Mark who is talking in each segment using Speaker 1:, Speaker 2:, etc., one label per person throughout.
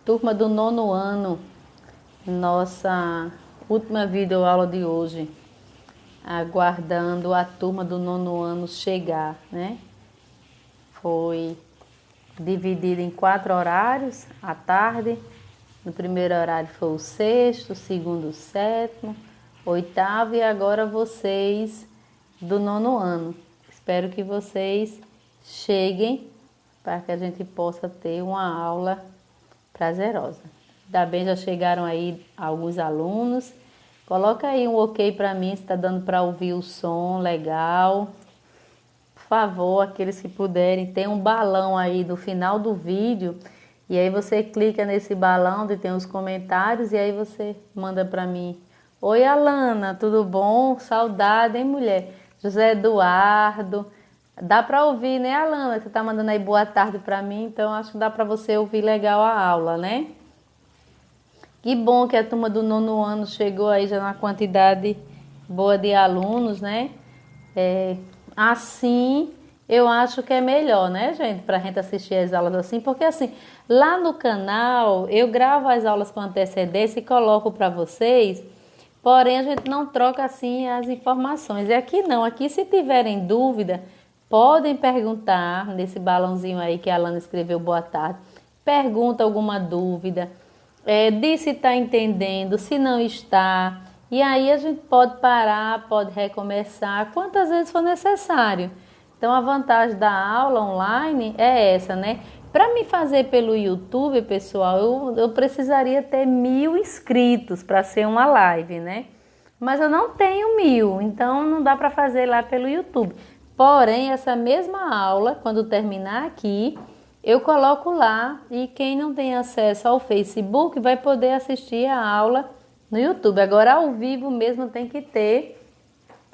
Speaker 1: Turma do nono ano, nossa última videoaula de hoje, aguardando a turma do nono ano chegar, né? Foi dividida em 4 horários, à tarde. No primeiro horário foi o sexto, o segundo o sétimo, oitavo e agora vocês do nono ano. Espero que vocês cheguem para que a gente possa ter uma aula prazerosa. Ainda bem, já chegaram aí alguns alunos. Coloca aí um ok para mim, se está dando para ouvir o som legal. Por favor, aqueles que puderem, tem um balão aí no final do vídeo. E aí você clica nesse balão e tem os comentários e aí você manda para mim. Oi, Alana, tudo bom? Saudade, hein, mulher? José Eduardo. Dá para ouvir, né, Alana? Você tá mandando aí boa tarde para mim, então acho que dá para você ouvir legal a aula, né? Que bom que a turma do nono ano chegou aí já na quantidade boa de alunos, né? Assim, eu acho que é melhor, né, gente, para a gente assistir as aulas assim, porque assim, lá no canal eu gravo as aulas com antecedência e coloco para vocês, porém a gente não troca assim as informações. E aqui não, aqui se tiverem dúvida, podem perguntar nesse balãozinho aí que a Alana escreveu boa tarde, pergunta alguma dúvida, diz se está entendendo, se não está. E aí a gente pode parar, pode recomeçar quantas vezes for necessário. Então a vantagem da aula online é essa, né? Para me fazer pelo YouTube, pessoal, eu precisaria ter 1.000 inscritos para ser uma live, né? Mas eu não tenho 1.000, então não dá para fazer lá pelo YouTube. Porém, essa mesma aula, quando terminar aqui, eu coloco lá e quem não tem acesso ao Facebook vai poder assistir a aula no YouTube. Agora, ao vivo mesmo, tem que ter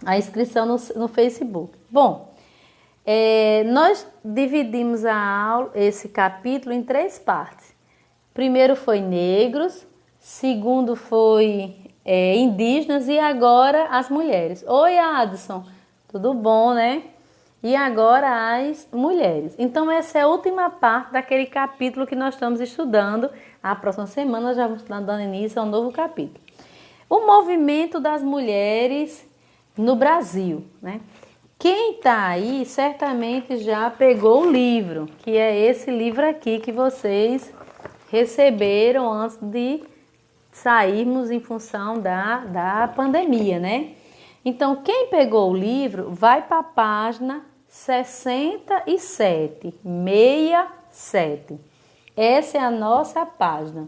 Speaker 1: a inscrição no Facebook. Bom, nós dividimos a aula, esse capítulo em 3 partes. Primeiro foi negros, segundo foi indígenas e agora as mulheres. Oi, Adson, tudo bom, né? E agora as mulheres. Então essa é a última parte daquele capítulo que nós estamos estudando. A próxima semana já vamos estar dando início a um novo capítulo. O movimento das mulheres no Brasil, né? Quem está aí certamente já pegou o livro, que é esse livro aqui que vocês receberam antes de sairmos em função da pandemia, né? Então, quem pegou o livro, vai para a página 67, 67. Essa é a nossa página.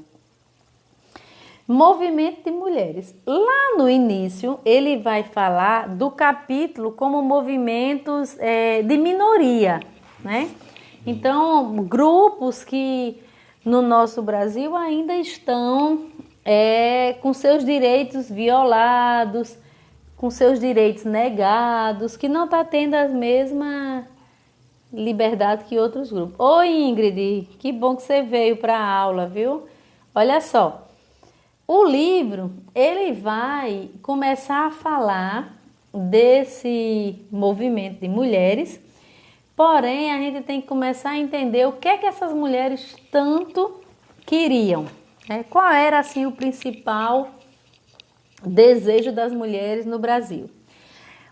Speaker 1: Movimento de mulheres. Lá no início, ele vai falar do capítulo como movimentos de minoria, né? Então, grupos que no nosso Brasil ainda estão com seus direitos violados, com seus direitos negados, que não está tendo a mesma liberdade que outros grupos. Oi, Ingrid, que bom que você veio para a aula, viu? Olha só, o livro, ele vai começar a falar desse movimento de mulheres, porém a gente tem que começar a entender o que é que essas mulheres tanto queriam, né? Qual era assim o principal desejo das mulheres no Brasil.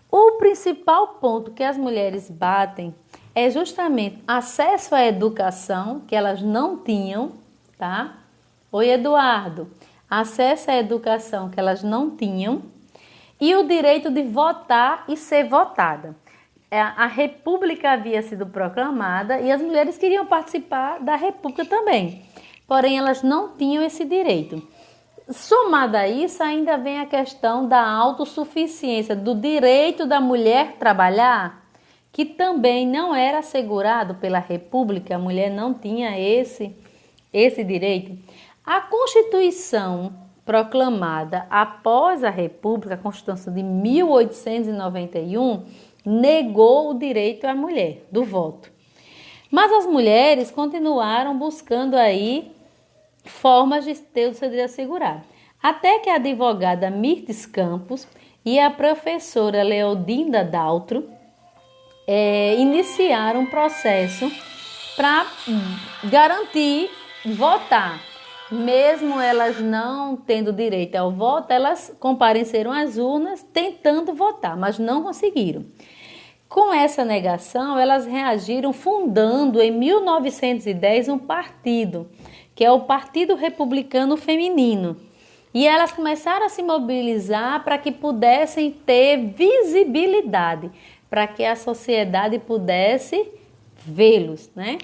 Speaker 1: O principal ponto que as mulheres batem é justamente acesso à educação, que elas não tinham, tá? Oi, Eduardo. Acesso à educação que elas não tinham e o direito de votar e ser votada. A República havia sido proclamada e as mulheres queriam participar da República também, porém elas não tinham esse direito. Somada a isso, ainda vem a questão da autossuficiência, do direito da mulher trabalhar, que também não era assegurado pela República, a mulher não tinha esse direito. A Constituição proclamada após a República, a Constituição de 1891, negou o direito à mulher do voto. Mas as mulheres continuaram buscando aí formas de ter o seu direito assegurado. Até que a advogada Mirtes Campos e a professora Leodinda Daltro iniciaram um processo para garantir votar. mesmo elas não tendo direito ao voto, elas compareceram às urnas tentando votar, mas não conseguiram. Com essa negação, elas reagiram fundando em 1910 um partido, que é o Partido Republicano Feminino. E elas começaram a se mobilizar para que pudessem ter visibilidade, para que a sociedade pudesse vê-los, né?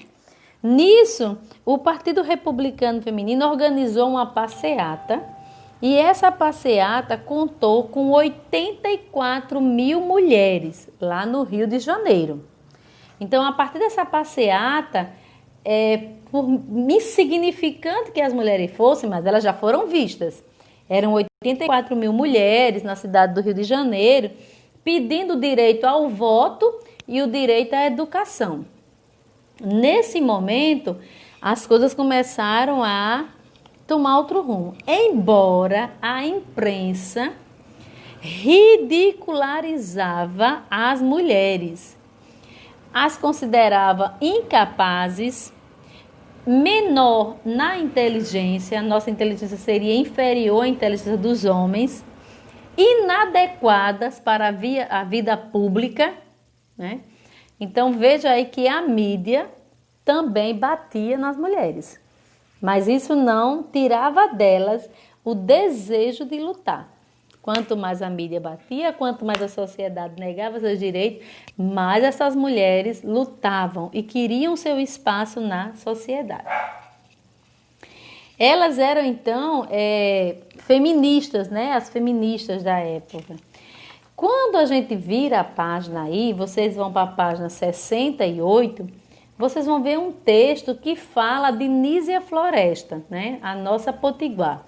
Speaker 1: Nisso, o Partido Republicano Feminino organizou uma passeata e essa passeata contou com 84 mil mulheres lá no Rio de Janeiro. Então, a partir dessa passeata, por insignificante que as mulheres fossem, mas elas já foram vistas. Eram 84 mil mulheres na cidade do Rio de Janeiro, pedindo o direito ao voto e o direito à educação. Nesse momento, as coisas começaram a tomar outro rumo. Embora a imprensa ridicularizava as mulheres, as considerava incapazes, menor na inteligência, nossa inteligência seria inferior à inteligência dos homens, inadequadas para a vida pública, né? Então veja aí que a mídia também batia nas mulheres, mas isso não tirava delas o desejo de lutar. Quanto mais a mídia batia, quanto mais a sociedade negava seus direitos, mais essas mulheres lutavam e queriam seu espaço na sociedade. Elas eram, então, feministas, né? As feministas da época. Quando a gente vira a página aí, vocês vão para a página 68, vocês vão ver um texto que fala de Nísia Floresta, né? A nossa potiguar.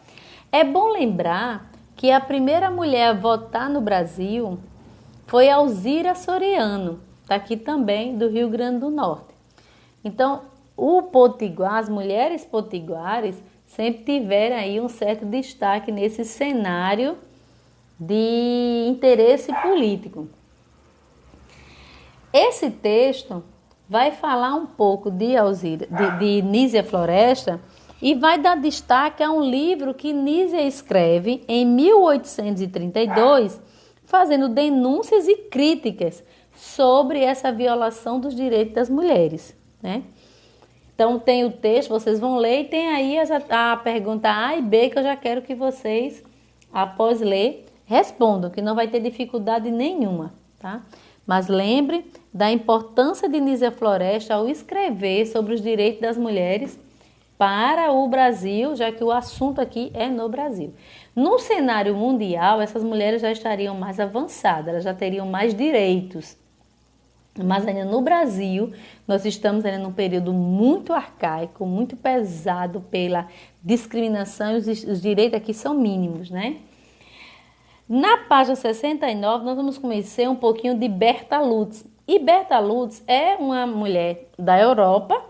Speaker 1: É bom lembrar que a primeira mulher a votar no Brasil foi Alzira Soriano, está aqui também do Rio Grande do Norte. Então, o potiguar, as mulheres potiguares sempre tiveram aí um certo destaque nesse cenário de interesse político. Esse texto vai falar um pouco de Nísia Floresta e vai dar destaque a um livro que Nísia escreve em 1832, fazendo denúncias e críticas sobre essa violação dos direitos das mulheres, né? Então tem o texto, vocês vão ler e tem aí a pergunta A e B que eu já quero que vocês, após ler, respondam, que não vai ter dificuldade nenhuma, tá? Mas lembre da importância de Nísia Floresta ao escrever sobre os direitos das mulheres para o Brasil, já que o assunto aqui é no Brasil. No cenário mundial, essas mulheres já estariam mais avançadas, elas já teriam mais direitos. Mas ainda no Brasil, nós estamos ainda num período muito arcaico, muito pesado pela discriminação, e os direitos aqui são mínimos, né? Na página 69, nós vamos conhecer um pouquinho de Berta Lutz. E Berta Lutz é uma mulher da Europa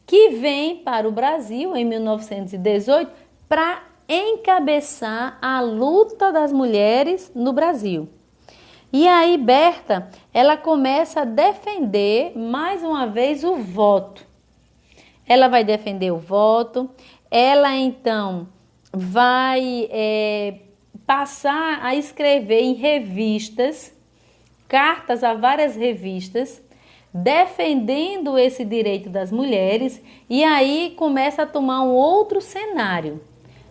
Speaker 1: que vem para o Brasil em 1918 para encabeçar a luta das mulheres no Brasil. E aí Berta, ela começa a defender mais uma vez o voto. Ela vai defender o voto, ela então vai passar a escrever em revistas, cartas a várias revistas, defendendo esse direito das mulheres, e aí começa a tomar um outro cenário.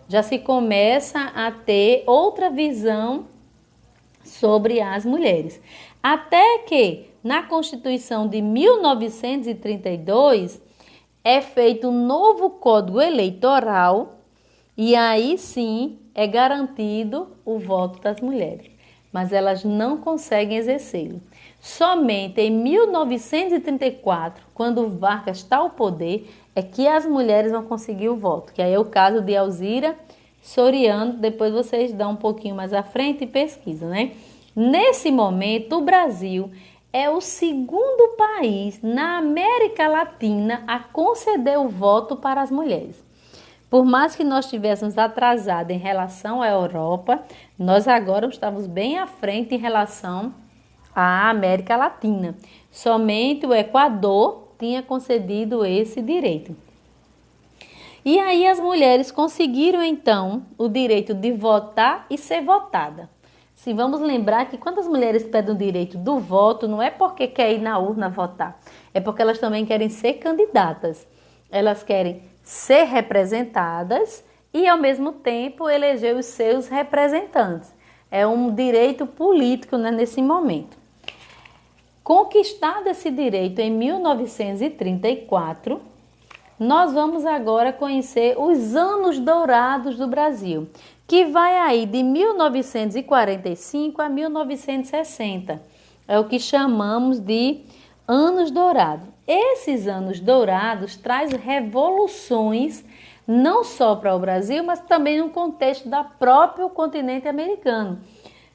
Speaker 1: Já se começa a ter outra visão sobre as mulheres. Até que, na Constituição de 1932, é feito um novo Código Eleitoral e aí sim é garantido o voto das mulheres. Mas elas não conseguem exercê-lo. Somente em 1934, quando Vargas está ao poder, é que as mulheres vão conseguir o voto. Que aí é o caso de Alzira Soriano, depois vocês dão um pouquinho mais à frente e pesquisam, né? Nesse momento, o Brasil é o segundo país na América Latina a conceder o voto para as mulheres. Por mais que nós estivéssemos atrasados em relação à Europa, nós agora estamos bem à frente em relação à América Latina. Somente o Equador tinha concedido esse direito. E aí as mulheres conseguiram então o direito de votar e ser votada. Se vamos lembrar que quando as mulheres pedem o direito do voto, não é porque quer ir na urna votar, é porque elas também querem ser candidatas. Elas querem ser representadas e ao mesmo tempo eleger os seus representantes. É um direito político, né, nesse momento. Conquistado esse direito em 1934, nós vamos agora conhecer os anos dourados do Brasil, que vai aí de 1945 a 1960. É o que chamamos de anos dourados. Esses anos dourados trazem revoluções não só para o Brasil, mas também no contexto do próprio continente americano.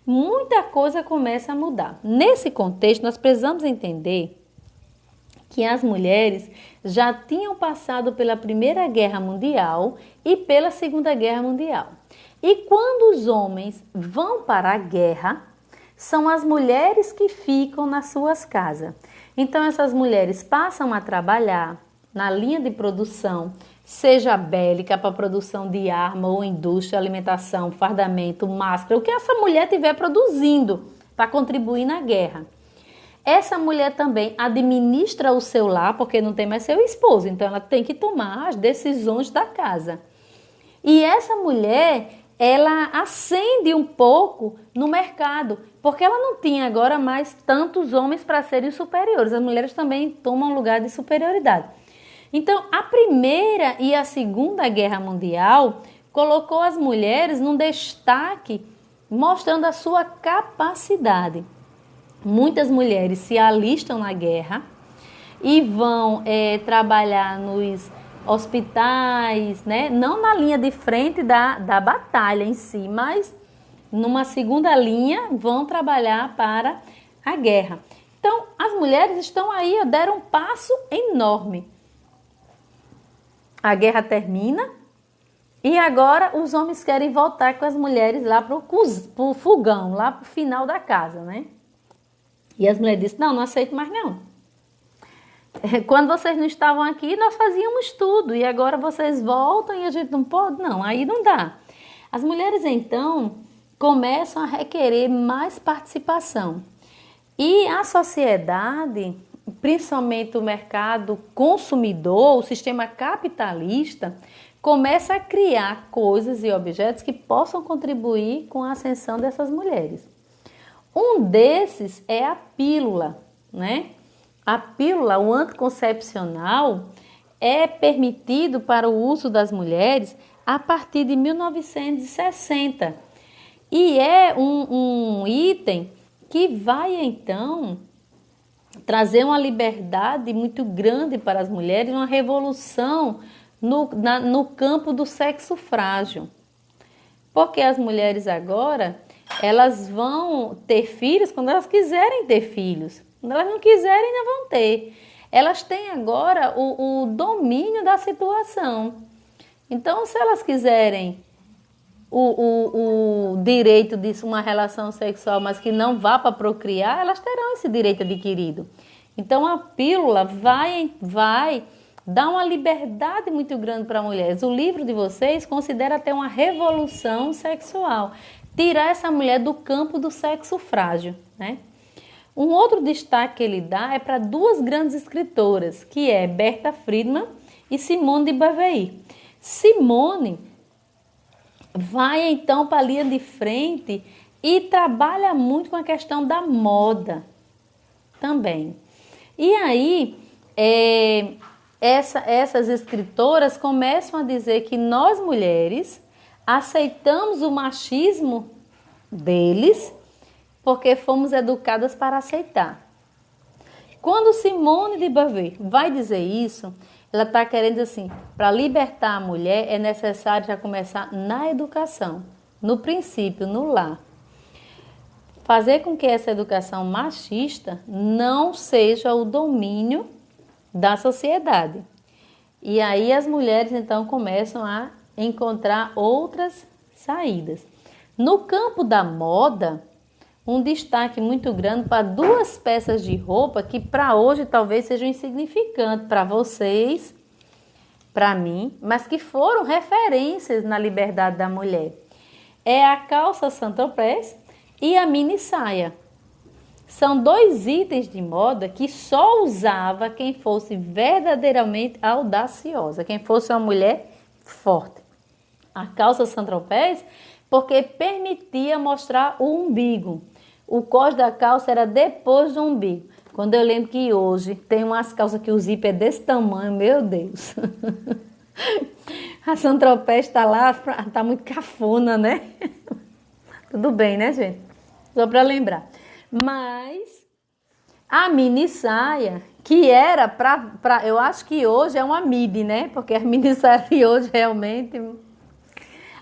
Speaker 1: Muita coisa começa a mudar. Nesse contexto, nós precisamos entender que as mulheres já tinham passado pela Primeira Guerra Mundial e pela Segunda Guerra Mundial. E quando os homens vão para a guerra, são as mulheres que ficam nas suas casas. Então, essas mulheres passam a trabalhar na linha de produção, seja bélica para produção de arma ou indústria, alimentação, fardamento, máscara, o que essa mulher estiver produzindo para contribuir na guerra. Essa mulher também administra o seu lar, porque não tem mais seu esposo, então ela tem que tomar as decisões da casa. E essa mulher, ela ascende um pouco no mercado, porque ela não tinha agora mais tantos homens para serem superiores. As mulheres também tomam lugar de superioridade. Então, a Primeira e a Segunda Guerra Mundial colocou as mulheres num destaque, mostrando a sua capacidade. Muitas mulheres se alistam na guerra e vão trabalhar nos hospitais, né? Não na linha de frente da batalha em si, mas numa segunda linha vão trabalhar para a guerra. Então, as mulheres estão aí, deram um passo enorme. A guerra termina e agora os homens querem voltar com as mulheres lá para o fogão, lá para o final da casa, né? E as mulheres disseram, não aceito mais não. Quando vocês não estavam aqui, nós fazíamos tudo e agora vocês voltam e a gente não pode? Não, aí não dá. As mulheres, então, começam a requerer mais participação. E a sociedade, principalmente o mercado consumidor, o sistema capitalista, começa a criar coisas e objetos que possam contribuir com a ascensão dessas mulheres. Um desses é a pílula, né? A pílula, o anticoncepcional, é permitido para o uso das mulheres a partir de 1960. E é um item que vai, então, trazer uma liberdade muito grande para as mulheres, uma revolução no campo do sexo frágil. Porque as mulheres agora, elas vão ter filhos quando elas quiserem ter filhos. Quando elas não quiserem, não vão ter. Elas têm agora o domínio da situação. Então, se elas quiserem o direito de uma relação sexual, mas que não vá para procriar, elas terão esse direito adquirido. Então, a pílula vai dar uma liberdade muito grande para mulheres. O livro de vocês considera até uma revolução sexual. Tirar essa mulher do campo do sexo frágil, né? Um outro destaque que ele dá é para duas grandes escritoras, que é Berta Friedman e Simone de Beauvoir. Simone vai então para a linha de frente e trabalha muito com a questão da moda também. E aí, essas escritoras começam a dizer que nós mulheres aceitamos o machismo deles porque fomos educadas para aceitar. Quando Simone de Beauvoir vai dizer isso, ela está querendo dizer assim, para libertar a mulher é necessário já começar na educação, no princípio, no lar. Fazer com que essa educação machista não seja o domínio da sociedade. E aí as mulheres então começam a encontrar outras saídas. No campo da moda, um destaque muito grande para duas peças de roupa que para hoje talvez sejam insignificantes para vocês, para mim, mas que foram referências na liberdade da mulher. É a calça Saint-Tropez e a mini saia. São 2 itens de moda que só usava quem fosse verdadeiramente audaciosa, quem fosse uma mulher forte. A calça Saint-Tropez, porque permitia mostrar o umbigo. O cós da calça era depois do umbigo. Quando eu lembro que hoje tem umas calças que o zíper é desse tamanho, meu Deus. A Saint-Tropez está lá, está muito cafona, né? Tudo bem, né, gente? Só para lembrar. Mas a mini saia, que era eu acho que hoje é uma midi, né? Porque a mini saia de hoje realmente...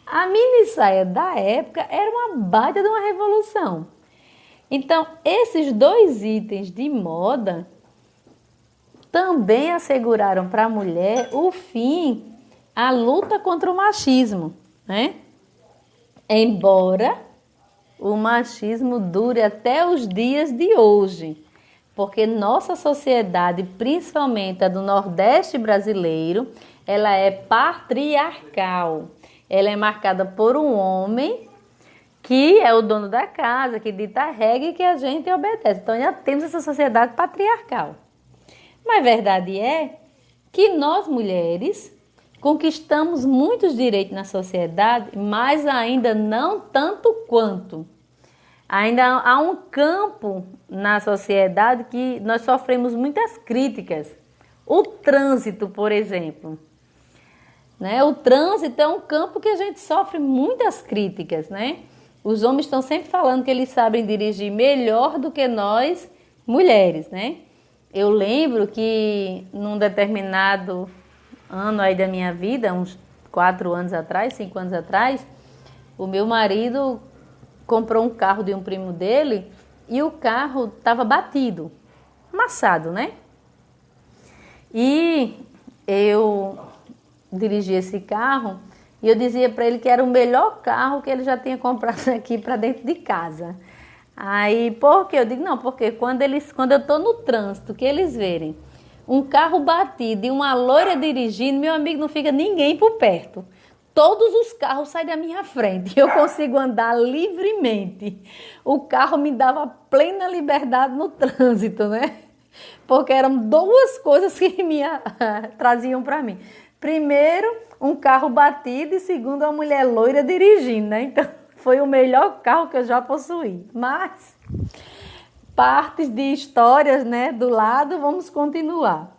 Speaker 1: A mini saia da época era uma baita de uma revolução. Então, esses 2 itens de moda também asseguraram para a mulher o fim, a luta contra o machismo, né? Embora o machismo dure até os dias de hoje, porque nossa sociedade, principalmente a do Nordeste brasileiro, ela é patriarcal. Ela é marcada por um homem que é o dono da casa, que dita a regra e que a gente obedece. Então, já temos essa sociedade patriarcal. Mas a verdade é que nós, mulheres, conquistamos muitos direitos na sociedade, mas ainda não tanto quanto. Ainda há um campo na sociedade que nós sofremos muitas críticas. O trânsito, por exemplo. Né? O trânsito é um campo que a gente sofre muitas críticas, né? Os homens estão sempre falando que eles sabem dirigir melhor do que nós, mulheres, né? Eu lembro que num determinado ano aí da minha vida, uns 4 anos atrás, 5 anos atrás, o meu marido comprou um carro de um primo dele e o carro estava batido, amassado, né? E eu dirigi esse carro e eu dizia para ele que era o melhor carro que ele já tinha comprado aqui para dentro de casa. Aí, por quê? Eu digo, não, porque quando eu estou no trânsito, que eles verem um carro batido e uma loira dirigindo, meu amigo, não fica ninguém por perto. Todos os carros saem da minha frente e eu consigo andar livremente. O carro me dava plena liberdade no trânsito, né? Porque eram 2 coisas que traziam para mim. Primeiro, um carro batido e segundo, uma mulher loira dirigindo, né? Então, foi o melhor carro que eu já possuí. Mas, partes de histórias, né, do lado, vamos continuar.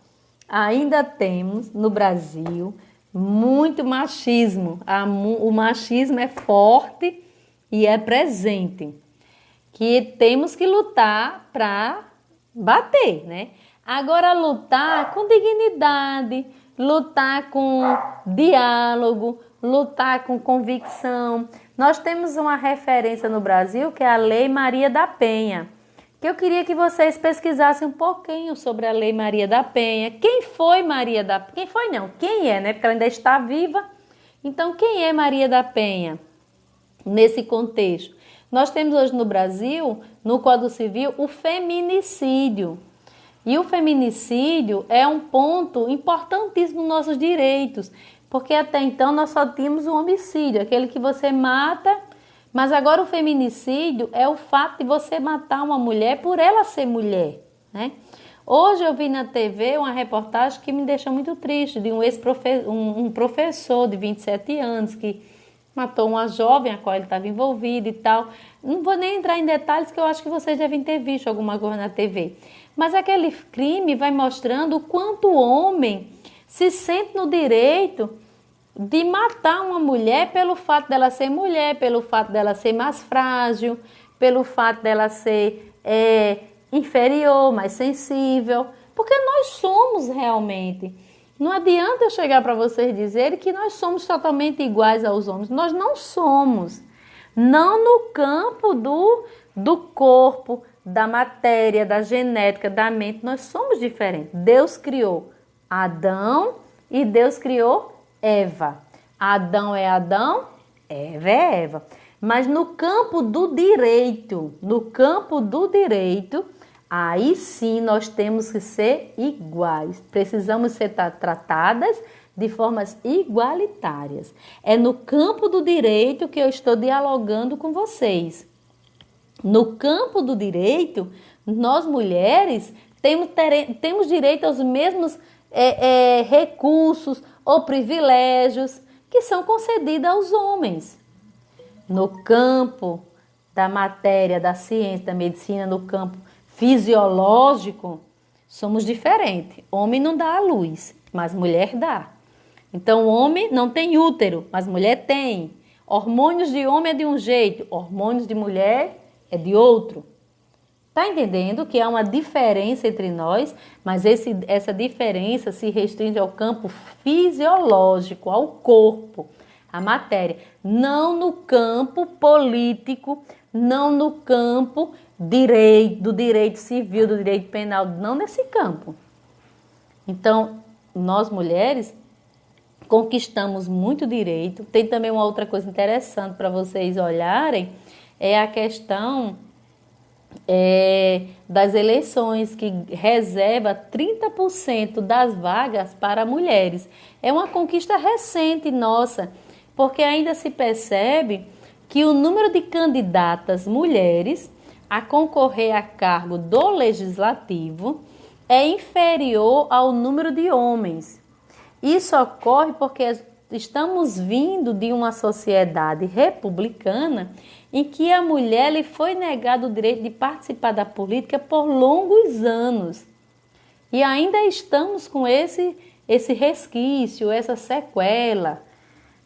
Speaker 1: Ainda temos, no Brasil, muito machismo. O machismo é forte e é presente. Que temos que lutar para bater, né? Agora, lutar com dignidade, lutar com diálogo, lutar com convicção. Nós temos uma referência no Brasil que é a Lei Maria da Penha, que eu queria que vocês pesquisassem um pouquinho sobre a Lei Maria da Penha. Quem foi Maria da Penha? Quem foi não? Quem é, né? Porque ela ainda está viva. Então, quem é Maria da Penha nesse contexto? Nós temos hoje no Brasil, no Código Civil, o feminicídio. E o feminicídio é um ponto importantíssimo nos nossos direitos, porque até então nós só tínhamos o homicídio, aquele que você mata, mas agora o feminicídio é o fato de você matar uma mulher por ela ser mulher, né? Hoje eu vi na TV uma reportagem que me deixou muito triste, de um professor de 27 anos que matou uma jovem a qual ele estava envolvido e tal. Não vou nem entrar em detalhes, que eu acho que vocês devem ter visto alguma coisa na TV. Mas aquele crime vai mostrando o quanto o homem se sente no direito de matar uma mulher pelo fato dela ser mulher, pelo fato dela ser mais frágil, pelo fato dela ser inferior, mais sensível. Porque nós somos realmente. Não adianta eu chegar para vocês dizerem que nós somos totalmente iguais aos homens. Nós não somos. Não no campo do corpo, da matéria, da genética, da mente. Nós somos diferentes. Deus criou Adão e Deus criou Eva. Adão é Adão, Eva é Eva. Mas no campo do direito, aí sim nós temos que ser iguais. Precisamos ser tratadas de formas igualitárias. É no campo do direito que eu estou dialogando com vocês. No campo do direito, nós mulheres temos direito aos mesmos recursos ou privilégios que são concedidos aos homens. No campo da matéria, da ciência, da medicina, no campo fisiológico, somos diferentes. Homem não dá à luz, mas mulher dá. Então, homem não tem útero, mas mulher tem. Hormônios de homem é de um jeito, hormônios de mulher é de outro. Está entendendo que há uma diferença entre nós, mas essa diferença se restringe ao campo fisiológico, ao corpo, à matéria. Não no campo político, não no campo do direito civil, do direito penal, não nesse campo. Então, nós mulheres conquistamos muito direito. Tem também uma outra coisa interessante para vocês olharem, é a questão das eleições, que reserva 30% das vagas para mulheres. É uma conquista recente nossa, porque ainda se percebe que o número de candidatas mulheres a concorrer a cargo do legislativo é inferior ao número de homens. Isso ocorre porque estamos vindo de uma sociedade republicana em que a mulher lhe foi negado o direito de participar da política por longos anos. E ainda estamos com esse resquício, essa sequela.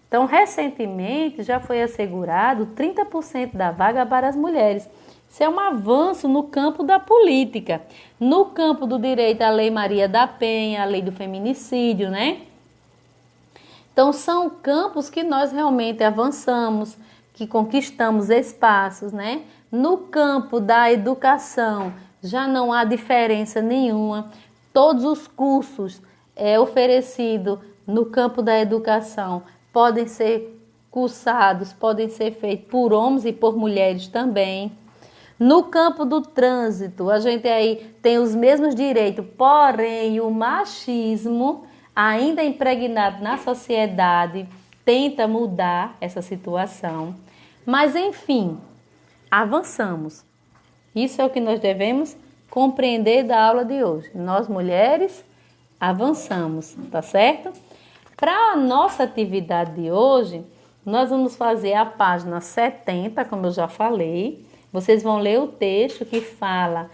Speaker 1: Então, recentemente, já foi assegurado 30% da vaga para as mulheres. Isso é um avanço no campo da política. No campo do direito, a Lei Maria da Penha, a Lei do Feminicídio, né? Então, são campos que nós realmente avançamos, que conquistamos espaços, né? No campo da educação, já não há diferença nenhuma. Todos os cursos oferecidos no campo da educação podem ser cursados, podem ser feitos por homens e por mulheres também. No campo do trânsito, a gente aí tem os mesmos direitos, porém o machismo ainda impregnado na sociedade tenta mudar essa situação. Mas, enfim, avançamos. Isso é o que nós devemos compreender da aula de hoje. Nós, mulheres, avançamos, tá certo? Para a nossa atividade de hoje, nós vamos fazer a página 70, como eu já falei. Vocês vão ler o texto que fala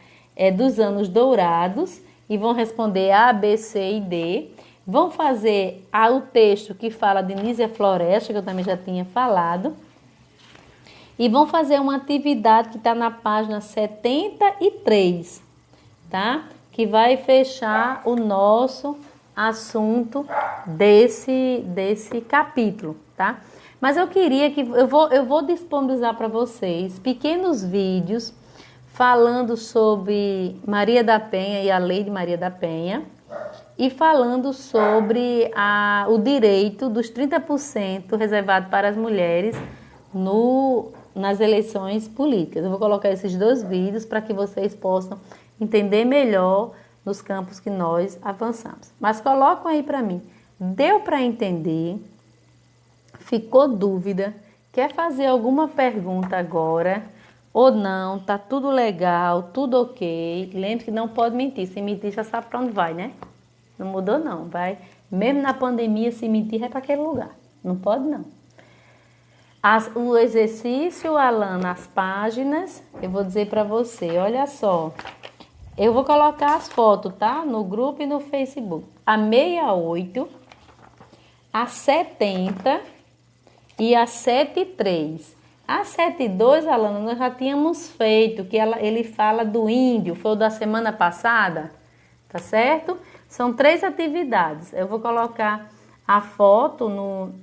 Speaker 1: dos anos dourados e vão responder A, B, C e D. Vão fazer o texto que fala de Nízia Floresta, que eu também já tinha falado. E vão fazer uma atividade que está na página 73, tá? Que vai fechar o nosso assunto desse capítulo, tá? Mas eu queria que eu vou disponibilizar para vocês pequenos vídeos falando sobre Maria da Penha e a Lei de Maria da Penha e falando sobre o direito dos 30% reservado para as mulheres nas eleições políticas. Eu vou colocar esses dois vídeos para que vocês possam entender melhor nos campos que nós avançamos. Mas colocam aí para mim. Deu para entender? Ficou dúvida? Quer fazer alguma pergunta agora? Ou não? Tá tudo legal, tudo ok? Lembre que não pode mentir. Se mentir, já sabe para onde vai, né? Não mudou não, vai. Mesmo na pandemia, se mentir é para aquele lugar. Não pode não. O exercício, Alana, as páginas, eu vou dizer para você, olha só. Eu vou colocar as fotos, tá? No grupo e no Facebook. A 68, a 70 e a 73. A 72, Alana, nós já tínhamos feito, que ele fala do índio, foi o da semana passada, tá certo? São 3 atividades. Eu vou colocar a foto,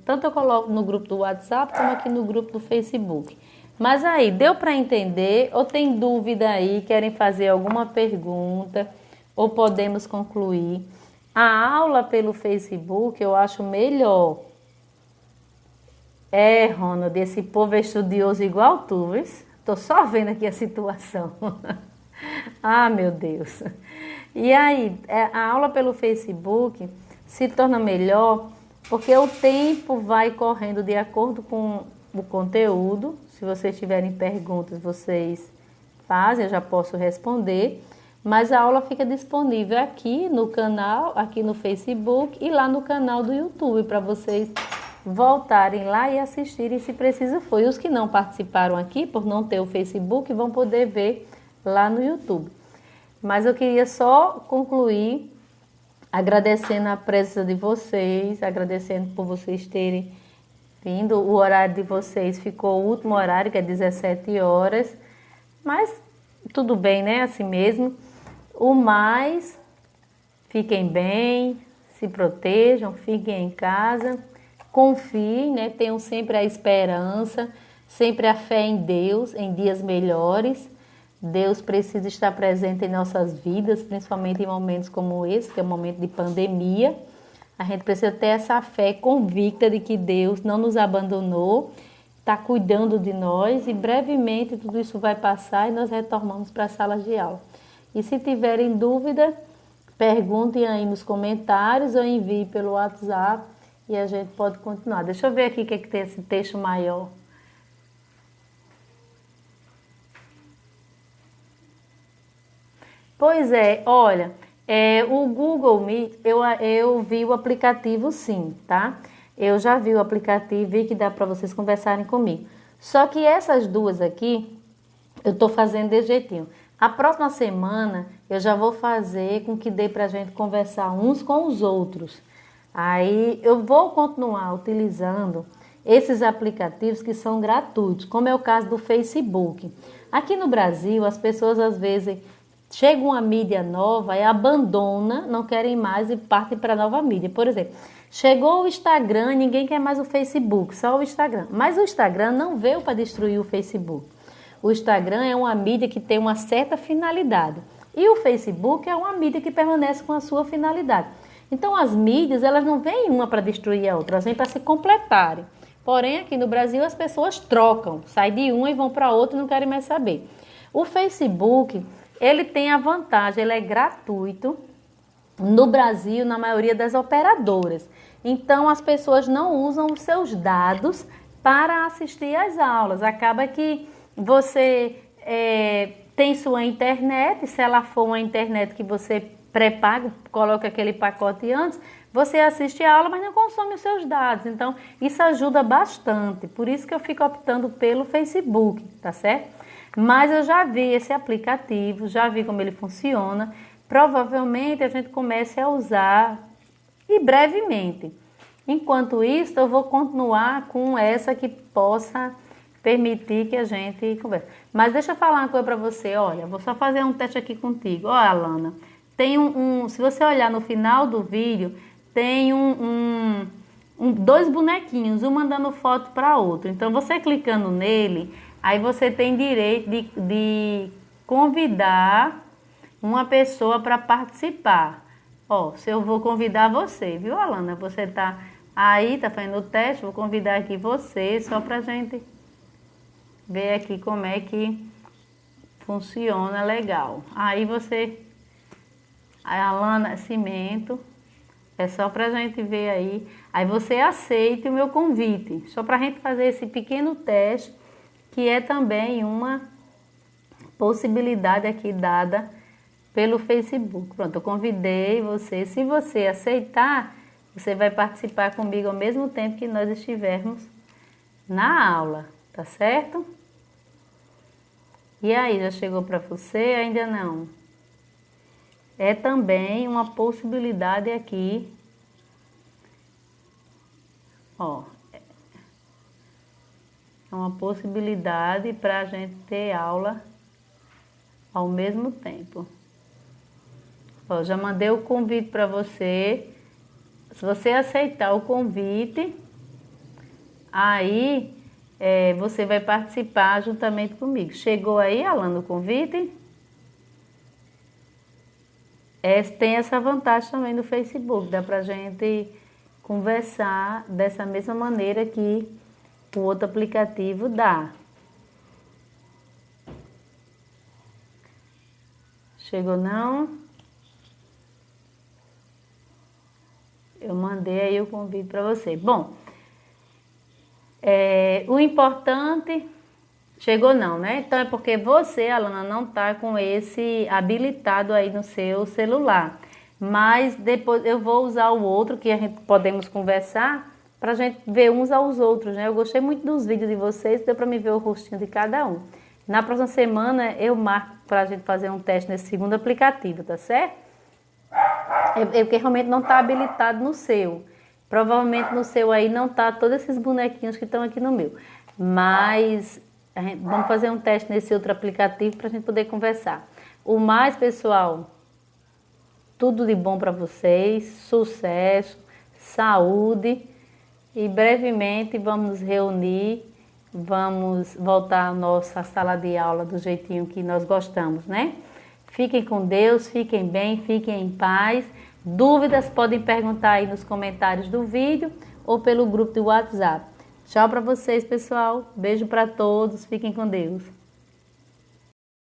Speaker 1: tanto eu coloco no grupo do WhatsApp, como aqui no grupo do Facebook. Mas aí, deu para entender? Ou tem dúvida aí, querem fazer alguma pergunta? Ou podemos concluir? A aula pelo Facebook eu acho melhor. Ronald, esse povo é estudioso igual tu, viu? Tô só vendo aqui a situação. Ah, meu Deus. E aí, a aula pelo Facebook se torna melhor porque o tempo vai correndo de acordo com o conteúdo. Se vocês tiverem perguntas, vocês fazem, eu já posso responder. Mas a aula fica disponível aqui no canal, aqui no Facebook e lá no canal do YouTube, para vocês voltarem lá e assistirem se preciso for. E os que não participaram aqui, por não ter o Facebook, vão poder ver lá no YouTube. Mas eu queria só concluir agradecendo a presença de vocês, agradecendo por vocês terem vindo. O horário de vocês ficou o último horário, que é 17 horas, mas tudo bem, né? Assim mesmo. O mais, fiquem bem, se protejam, fiquem em casa, confiem, né? Tenham sempre a esperança, sempre a fé em Deus, em dias melhores. Deus precisa estar presente em nossas vidas, principalmente em momentos como esse, que é um momento de pandemia. A gente precisa ter essa fé convicta de que Deus não nos abandonou, está cuidando de nós e brevemente tudo isso vai passar e nós retornamos para as salas de aula. E se tiverem dúvida, perguntem aí nos comentários ou enviem pelo WhatsApp e a gente pode continuar. Deixa eu ver aqui o que tem esse texto maior. Pois é, olha, o Google Meet, eu vi o aplicativo sim, tá? Eu já vi o aplicativo, vi que dá para vocês conversarem comigo. Só que essas duas aqui, eu estou fazendo desse jeitinho. A próxima semana, eu já vou fazer com que dê para a gente conversar uns com os outros. Aí, eu vou continuar utilizando esses aplicativos que são gratuitos, como é o caso do Facebook. Aqui no Brasil, as pessoas às vezes chega uma mídia nova e abandona, não querem mais e partem para a nova mídia. Por exemplo, chegou o Instagram, ninguém quer mais o Facebook, só o Instagram. Mas o Instagram não veio para destruir o Facebook. O Instagram é uma mídia que tem uma certa finalidade. E o Facebook é uma mídia que permanece com a sua finalidade. Então as mídias, elas não vêm uma para destruir a outra, elas vêm para se completarem. Porém, aqui no Brasil as pessoas trocam, saem de uma e vão para outra e não querem mais saber. O Facebook, ele tem a vantagem, ele é gratuito no Brasil, na maioria das operadoras. Então, as pessoas não usam os seus dados para assistir às aulas. Acaba que você tem sua internet, se ela for uma internet que você pré-paga, coloca aquele pacote antes, você assiste a aula, mas não consome os seus dados. Então, isso ajuda bastante. Por isso que eu fico optando pelo Facebook, tá certo? Mas eu já vi esse aplicativo, já vi como ele funciona. Provavelmente a gente comece a usar e brevemente. Enquanto isso, eu vou continuar com essa que possa permitir que a gente converse. Mas deixa eu falar uma coisa para você. Olha, vou só fazer um teste aqui contigo. Olha, Alana, tem se você olhar no final do vídeo, tem dois bonequinhos, um mandando foto para outro. Então, você clicando nele, aí você tem direito de convidar uma pessoa para participar. Ó, se eu vou convidar você, viu, Alana? Você tá aí, tá fazendo o teste, vou convidar aqui você, só pra gente ver aqui como é que funciona legal. Aí você, a Alana Cimento, é só pra gente ver aí. Aí você aceita o meu convite, só pra gente fazer esse pequeno teste, que é também uma possibilidade aqui dada pelo Facebook. Pronto, eu convidei você. Se você aceitar, você vai participar comigo ao mesmo tempo que nós estivermos na aula, tá certo? E aí, já chegou para você? Ainda não? É também uma possibilidade aqui. Ó, é uma possibilidade para a gente ter aula ao mesmo tempo. Ó, já mandei o convite para você. Se você aceitar o convite, aí você vai participar juntamente comigo. Chegou aí, Alana, o convite? Tem essa vantagem também no Facebook. Dá pra gente conversar dessa mesma maneira que o outro aplicativo dá. Chegou não? Eu mandei aí o convite para você. Bom, o importante... Chegou não, né? Então é porque você, Alana, não está com esse habilitado aí no seu celular. Mas depois eu vou usar o outro que a gente podemos conversar para a gente ver uns aos outros, né? Eu gostei muito dos vídeos de vocês, deu para me ver o rostinho de cada um. Na próxima semana eu marco para a gente fazer um teste nesse segundo aplicativo, tá certo? Porque realmente não está habilitado no seu. Provavelmente no seu aí não tá todos esses bonequinhos que estão aqui no meu. Mas vamos fazer um teste nesse outro aplicativo para a gente poder conversar. O mais, pessoal, tudo de bom para vocês, sucesso, saúde e brevemente vamos nos reunir, vamos voltar à nossa sala de aula do jeitinho que nós gostamos, né? Fiquem com Deus, fiquem bem, fiquem em paz. Dúvidas podem perguntar aí nos comentários do vídeo ou pelo grupo do WhatsApp. Tchau para vocês, pessoal. Beijo para todos. Fiquem com Deus.